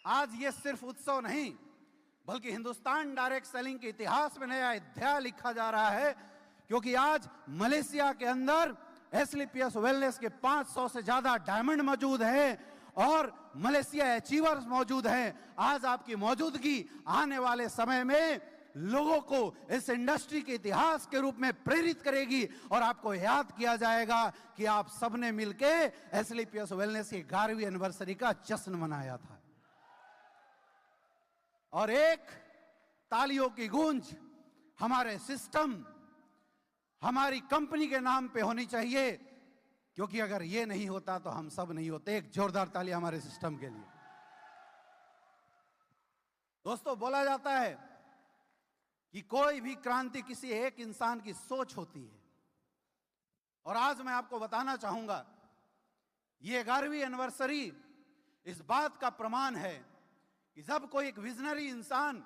आज ये सिर्फ उत्सव नहीं बल्कि हिंदुस्तान डायरेक्ट सेलिंग के इतिहास में नया अध्याय लिखा जा रहा है, क्योंकि आज मलेशिया के अंदर एसएलपीएस वेलनेस के 500 से ज्यादा डायमंड मौजूद हैं और मलेशिया अचीवर्स मौजूद हैं। आज आपकी मौजूदगी आने वाले समय में लोगों को इस इंडस्ट्री के इतिहास के रूप में प्रेरित करेगी और आपको याद किया जाएगा कि आप सबने मिलके एसएलपीएस वेलनेस की 11वीं एनिवर्सरी का जश्न मनाया था। और एक तालियों की गूंज हमारे सिस्टम, हमारी कंपनी के नाम पे होनी चाहिए, क्योंकि अगर ये नहीं होता तो हम सब नहीं होते। एक जोरदार ताली हमारे सिस्टम के लिए। दोस्तों, बोला जाता है कि कोई भी क्रांति किसी एक इंसान की सोच होती है, और आज मैं आपको बताना चाहूंगा ये 11वीं एनिवर्सरी इस बात का प्रमाण है कि जब कोई एक विजनरी इंसान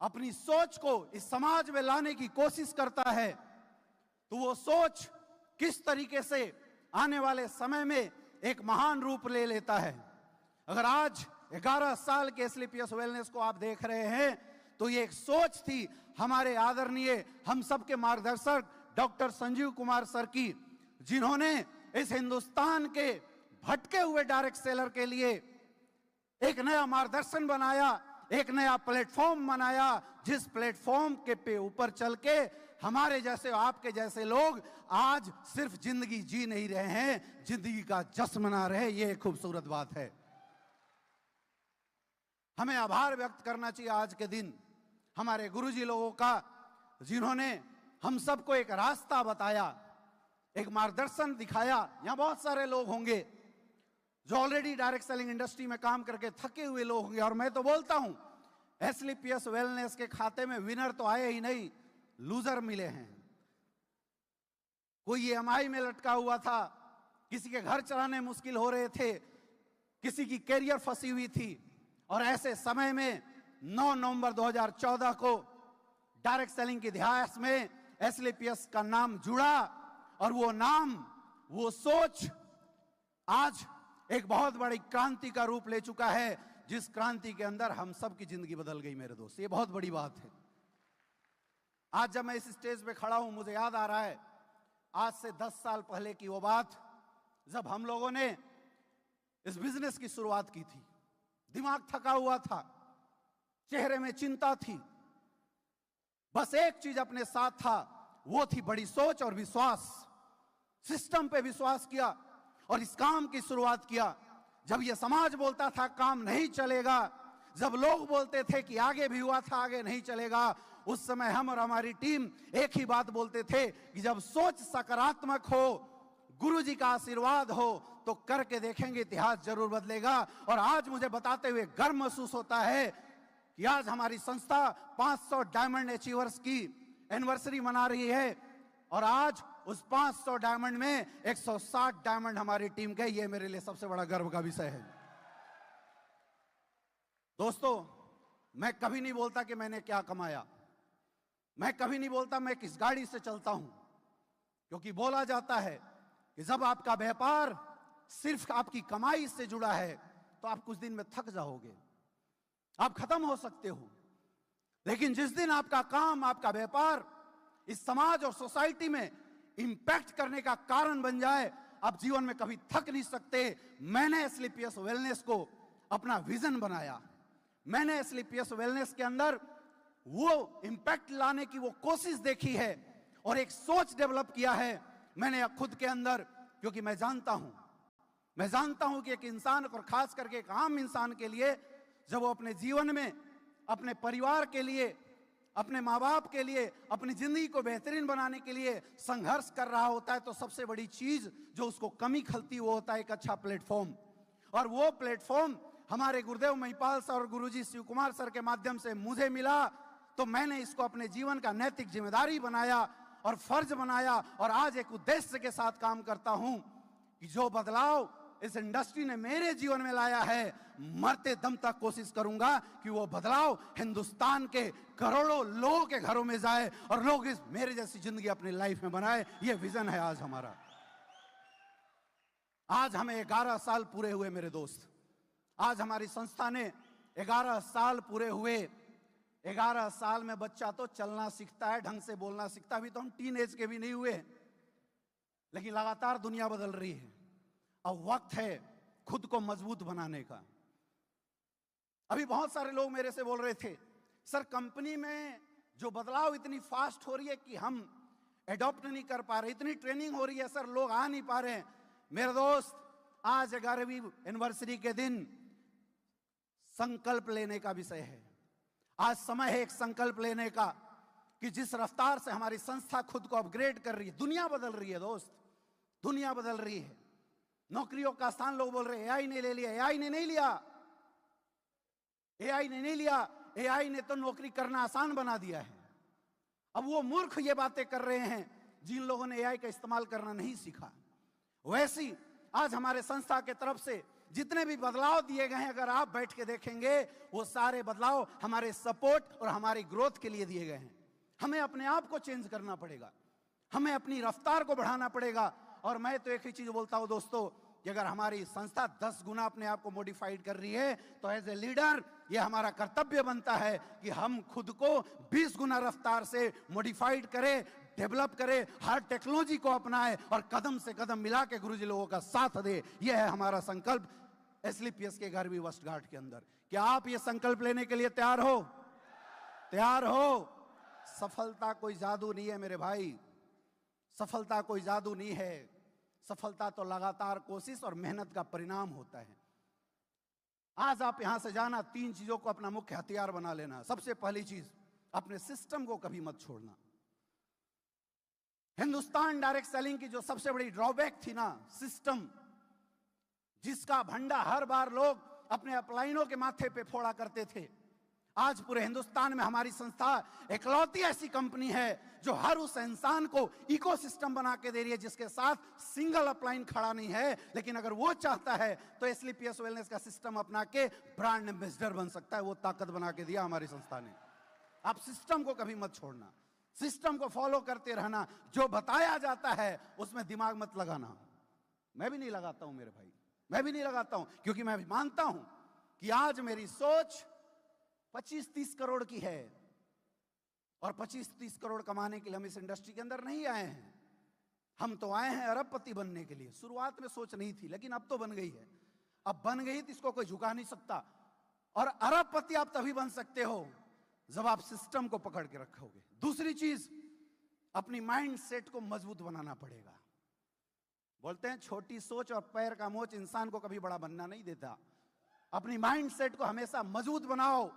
अपनी सोच को इस समाज में लाने की कोशिश करता है तो वो सोच किस तरीके से आने वाले समय में एक महान रूप ले लेता है। अगर आज 11 साल के एसएलपीएस वेलनेस को आप देख रहे हैं तो ये एक सोच थी हमारे आदरणीय हम सबके मार्गदर्शक डॉक्टर संजीव कुमार सर की, जिन्होंने इस हिंदुस्तान के भटके हुए डायरेक्ट सेलर के लिए एक नया मार्गदर्शन बनाया, एक नया प्लेटफॉर्म बनाया, जिस प्लेटफॉर्म के पे ऊपर चल के हमारे जैसे आपके जैसे लोग आज सिर्फ जिंदगी जी नहीं रहे हैं, जिंदगी का जश्न मना रहे हैं। ये खूबसूरत बात है। हमें आभार व्यक्त करना चाहिए आज के दिन हमारे गुरुजी लोगों का, जिन्होंने हम सबको एक रास्ता बताया, एक मार्गदर्शन दिखाया। यहां बहुत सारे लोग होंगे जो ऑलरेडी डायरेक्ट सेलिंग इंडस्ट्री में काम करके थके हुए लोग होंगे, और मैं तो बोलता हूं एसएलपीएस वेलनेस के खाते में विनर तो आए ही नहीं, लूजर मिले हैं। कोई ईएमआई में लटका हुआ था, किसी के घर चलाने मुश्किल हो रहे थे, किसी की कैरियर फंसी हुई थी, और ऐसे समय में 9 नवंबर 2014 को डायरेक्ट सेलिंग के इतिहास में एसएलपीएस का नाम जुड़ा, और वो नाम, वो सोच आज एक बहुत बड़ी क्रांति का रूप ले चुका है, जिस क्रांति के अंदर हम सब की जिंदगी बदल गई मेरे दोस्त। ये बहुत बड़ी बात है। आज जब मैं इस स्टेज पे खड़ा हूं, मुझे याद आ रहा है आज से 10 साल पहले की वो बात, जब हम लोगों ने इस बिजनेस की शुरुआत की थी। दिमाग थका हुआ था, चेहरे में चिंता थी, बस एक चीज अपने साथ था, वो थी बड़ी सोच और विश्वास। सिस्टम पे विश्वास किया और इस काम की शुरुआत किया। जब यह समाज बोलता था काम नहीं चलेगा, जब लोग बोलते थे कि आगे भी हुआ था आगे नहीं चलेगा, उस समय हम और हमारी टीम एक ही बात बोलते थे कि जब सोच सकारात्मक हो, गुरुजी का आशीर्वाद हो, तो करके देखेंगे, इतिहास जरूर बदलेगा। और आज मुझे बताते हुए गर्व महसूस होता है कि आज हमारी संस्था 500 डायमंड अचीवर्स की एनिवर्सरी मना रही है, और आज उस 500 डायमंड में 160 डायमंड हमारी टीम के। ये मेरे लिए सबसे बड़ा गर्व का विषय है। दोस्तों, मैं कभी नहीं बोलता कि मैंने क्या कमाया, मैं कभी नहीं बोलता मैं किस गाड़ी से चलता हूं, क्योंकि बोला जाता है कि जब आपका व्यापार सिर्फ आपकी कमाई से जुड़ा है तो आप कुछ दिन में थक जाओगे, आप खत्म हो सकते हो। लेकिन जिस दिन आपका काम, आपका व्यापार इस समाज और सोसाइटी में इंपैक्ट करने का कारण बन जाए, आप जीवन में कभी थक नहीं सकते। मैंने एसएलपीएस वेलनेस को अपना विजन बनाया, मैंने एसएलपीएस वेलनेस के अंदर वो इंपैक्ट लाने की वो कोशिश देखी है और एक सोच डेवलप किया है मैंने खुद के अंदर, क्योंकि मैं जानता हूं कि एक इंसान, और खास करके एक आम इंसान के लिए, जब वो अपने जीवन में अपने परिवार के लिए, अपने माँ बाप के लिए, अपनी जिंदगी को बेहतरीन बनाने के लिए संघर्ष कर रहा होता है, तो सबसे बड़ी चीज जो उसको कमी खलती वो होता है एक अच्छा प्लेटफॉर्म। और वो प्लेटफॉर्म हमारे गुरुदेव महिपाल सर और गुरुजी शिव कुमार सर के माध्यम से मुझे मिला, तो मैंने इसको अपने जीवन का नैतिक जिम्मेदारी बनाया और फर्ज बनाया, और आज एक उद्देश्य के साथ काम करता हूं कि जो बदलाव इस इंडस्ट्री ने मेरे जीवन में लाया है, मरते दम तक कोशिश करूंगा कि वो बदलाव हिंदुस्तान के करोड़ों लोगों के घरों में जाए और लोग इस मेरे जैसी जिंदगी अपनी लाइफ में बनाए। ये विजन है आज हमारा। आज हमें 11 साल पूरे हुए मेरे दोस्त। आज हमारी संस्था ने 11 साल पूरे हुए। 11 साल में बच्चा तो चलना सीखता है, ढंग से बोलना सीखता है। अभी तो हम टीन एज के भी नहीं हुए, लेकिन लगातार दुनिया बदल रही है। अब वक्त है खुद को मजबूत बनाने का। अभी बहुत सारे लोग मेरे से बोल रहे थे, सर कंपनी में जो बदलाव इतनी फास्ट हो रही है कि हम एडॉप्ट नहीं कर पा रहे, इतनी ट्रेनिंग हो रही है सर, लोग आ नहीं पा रहे हैं। मेरे दोस्त, आज 11वीं एनिवर्सरी के दिन संकल्प लेने का विषय है। आज समय है एक संकल्प लेने का कि जिस रफ्तार से हमारी संस्था खुद को अपग्रेड कर रही है, दुनिया बदल रही है दोस्त, दुनिया बदल रही है। नौकरियों का स्थान लोग बोल रहे हैं एआई ने ले लिया। एआई ने नहीं लिया, एआई ने नहीं लिया। एआई ने तो नौकरी करना आसान बना दिया है। अब वो मूर्ख ये बातें कर रहे हैं जिन लोगों ने एआई का इस्तेमाल करना नहीं सीखा। वैसी आज हमारे संस्था के तरफ से जितने भी बदलाव दिए गए हैं, अगर आप बैठ के देखेंगे, वो सारे बदलाव हमारे सपोर्ट और हमारी ग्रोथ के लिए दिए गए हैं। हमें अपने आप को चेंज करना पड़ेगा, हमें अपनी रफ्तार को बढ़ाना पड़ेगा। और मैं तो एक ही चीज बोलता हूं दोस्तों, कि अगर हमारी संस्था 10 गुना अपने आप को मॉडिफाइड कर रही है, तो एज ए लीडर ये हमारा कर्तव्य बनता है कि हम खुद को 20 गुना रफ्तार से मॉडिफाइड करें, डेवलप करें, हर टेक्नोलॉजी को अपनाएं और कदम से कदम मिला के गुरुजी लोगों का साथ दे। यह है हमारा संकल्प एसलीपीएस के 11वीं वर्षगांठ के अंदर। क्या आप ये संकल्प लेने के लिए तैयार हो? तैयार हो? सफलता कोई जादू नहीं है मेरे भाई, सफलता कोई जादू नहीं है। सफलता तो लगातार कोशिश और मेहनत का परिणाम होता है। आज आप यहां से जाना, 3 चीजों को अपना मुख्य हथियार बना लेना। सबसे पहली चीज, अपने सिस्टम को कभी मत छोड़ना। हिंदुस्तान डायरेक्ट सेलिंग की जो सबसे बड़ी ड्रॉबैक थी ना, सिस्टम, जिसका भंडा हर बार लोग अपने अपलाइनों के माथे पे फोड़ा करते थे, आज पूरे हिंदुस्तान में हमारी संस्था इकलौती ऐसी कंपनी है जो हर उस इंसान को इकोसिस्टम बना के दे रही है जिसके साथ सिंगल अपलाइन खड़ा नहीं है, लेकिन अगर वो चाहता है तो एसलीपीएस वेलनेस का सिस्टम अपना के ब्रांड एम्बेसडर बन सकता है। वो ताकत बना के दिया हमारी संस्था ने। आप सिस्टम को कभी मत छोड़ना, सिस्टम को फॉलो करते रहना। जो बताया जाता है उसमें दिमाग मत लगाना। मैं भी नहीं लगाता हूं मेरे भाई, मैं भी नहीं लगाता हूं, क्योंकि मैं भी मानता हूं कि आज मेरी सोच 25-30 करोड़ की है और 25-30 करोड़ कमाने के लिए हम इस इंडस्ट्री के अंदर नहीं आए हैं। हम तो आए हैं अरबपति बनने के लिए। शुरुआत में सोच नहीं थी, लेकिन अब तो बन गई है। अब बन गई तो इसको कोई झुका नहीं सकता। और अरबपति आप तभी बन सकते हो जब आप सिस्टम को पकड़ के रखोगे। दूसरी चीज, अपनी माइंड सेट को मजबूत बनाना पड़ेगा। बोलते हैं छोटी सोच और पैर का मोच इंसान को कभी बड़ा बनना नहीं देता। अपनी माइंड सेट को हमेशा मजबूत बनाओ।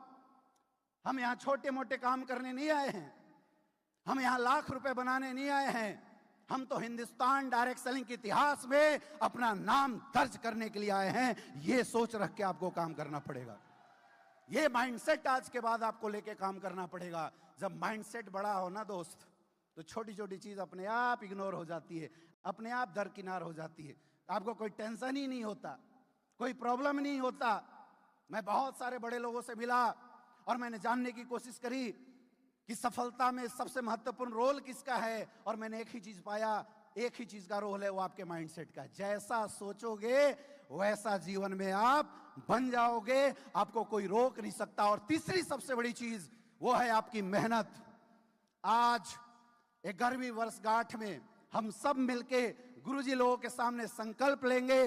हम यहां छोटे मोटे काम करने नहीं आए हैं, हम यहां लाख रुपए बनाने नहीं आए हैं। हम तो हिंदुस्तान डायरेक्ट सेलिंग के इतिहास में अपना नाम दर्ज करने के लिए आए हैं। ये सोच रख के आपको काम करना पड़ेगा। ये माइंडसेट आज के बाद आपको लेके काम करना पड़ेगा। जब माइंडसेट बड़ा हो ना दोस्त, तो छोटी छोटी चीज अपने आप इग्नोर हो जाती है, अपने आप दरकिनार हो जाती है। आपको कोई टेंशन ही नहीं होता, कोई प्रॉब्लम नहीं होता। मैं बहुत सारे बड़े लोगों से मिला और मैंने जानने की कोशिश करी कि सफलता में सबसे महत्वपूर्ण रोल किसका है, और मैंने एक ही चीज पाया, एक ही चीज का रोल है, वो आपके माइंडसेट का। जैसा सोचोगे वैसा जीवन में आप बन जाओगे, आपको कोई रोक नहीं सकता। और तीसरी सबसे बड़ी चीज वो है आपकी मेहनत। आज 11वीं वर्षगांठ में हम सब मिलके गुरुजी लोगों के सामने संकल्प लेंगे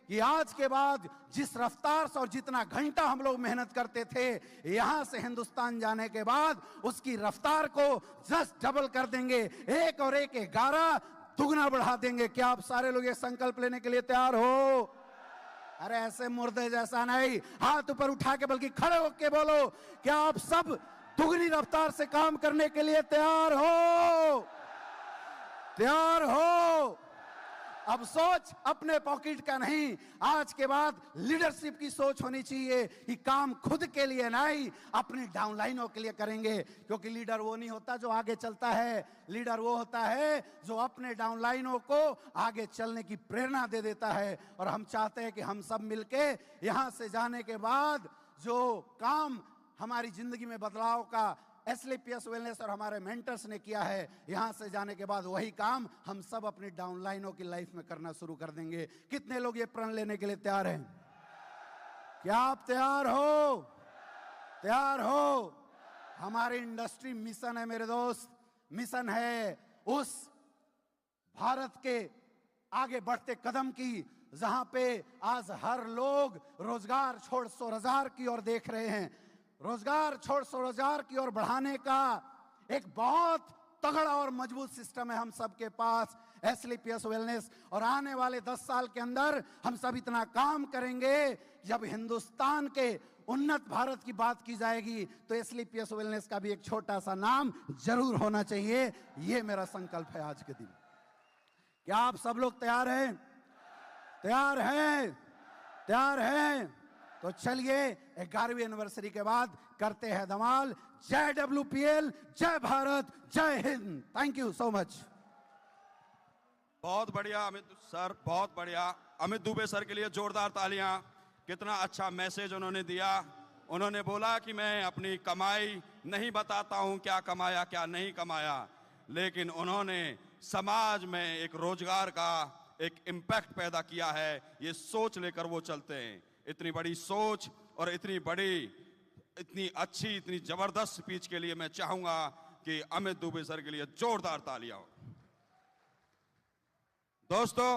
कि आज के बाद जिस रफ्तार से और जितना घंटा हम लोग मेहनत करते थे, यहां से हिंदुस्तान जाने के बाद उसकी रफ्तार को जस्ट डबल कर देंगे। 1 और 1 11 दुगना बढ़ा देंगे। क्या आप सारे लोग ये संकल्प लेने के लिए तैयार हो? अरे ऐसे मुर्दे जैसा नहीं, हाथ ऊपर उठा के बल्कि खड़े होके बोलो, क्या आप सब दुगनी रफ्तार से काम करने के लिए तैयार हो? तैयार हो? अब सोच अपने पॉकेट का नहीं, आज के बाद लीडरशिप की सोच होनी चाहिए कि काम खुद के लिए नहीं, अपनी डाउनलाइनों के लिए करेंगे। क्योंकि लीडर वो नहीं होता जो आगे चलता है, लीडर वो होता है जो अपने डाउनलाइनों को आगे चलने की प्रेरणा दे देता है। और हम चाहते हैं कि हम सब मिलके यहां से जाने के बाद जो काम हमारी जिंदगी में बदलाव का एसलीपीएस वेलनेस और हमारे मेंटर्स ने किया है, यहां से जाने के बाद वही काम हम सब अपनी डाउनलाइनों की लाइफ में करना शुरू कर देंगे। कितने लोग ये प्रण लेने के लिए तैयार हैं? क्या आप तैयार हो? तैयार हो? हमारी इंडस्ट्री मिशन है मेरे दोस्त, मिशन है उस भारत के आगे बढ़ते कदम की जहां पे आज हर लोग रोजगार छोड़ स्वरोजगार की ओर देख रहे हैं। रोजगार छोड़ स्वरोजगार की ओर बढ़ाने का एक बहुत तगड़ा और मजबूत सिस्टम है हम सबके पास, एसलीपीएस वेलनेस। और आने वाले 10 साल के अंदर हम सब इतना काम करेंगे, जब हिंदुस्तान के उन्नत भारत की बात की जाएगी तो एसलीपीएस वेलनेस का भी एक छोटा सा नाम जरूर होना चाहिए। ये मेरा संकल्प है आज के दिन। क्या आप सब लोग तैयार हैं? तैयार हैं? तैयार हैं? तो चलिए 11वीं एनिवर्सरी के बाद करते हैं धमाल। जय डब्ल्यूपीएल, जय भारत, जय Hind. Thank you so much. बहुत बढ़िया अमित सर, बहुत बढ़िया। अमित दुबे सर के लिए जोरदार तालियां। कितना अच्छा मैसेज उन्होंने दिया। उन्होंने बोला कि मैं अपनी कमाई नहीं बताता हूं, क्या कमाया क्या नहीं कमाया, लेकिन उन्होंने समाज में एक रोजगार का एक इम्पैक्ट पैदा किया है। ये सोच लेकर वो चलते हैं। इतनी बड़ी सोच और इतनी बड़ी, इतनी अच्छी, इतनी जबरदस्त स्पीच के लिए मैं चाहूंगा कि अमित दुबे सर के लिए जोरदार तालियां। दोस्तों,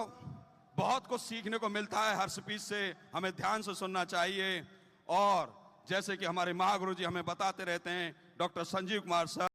बहुत कुछ सीखने को मिलता है हर स्पीच से, हमें ध्यान से सुनना चाहिए। और जैसे कि हमारे महागुरु जी हमें बताते रहते हैं, डॉक्टर संजीव कुमार सर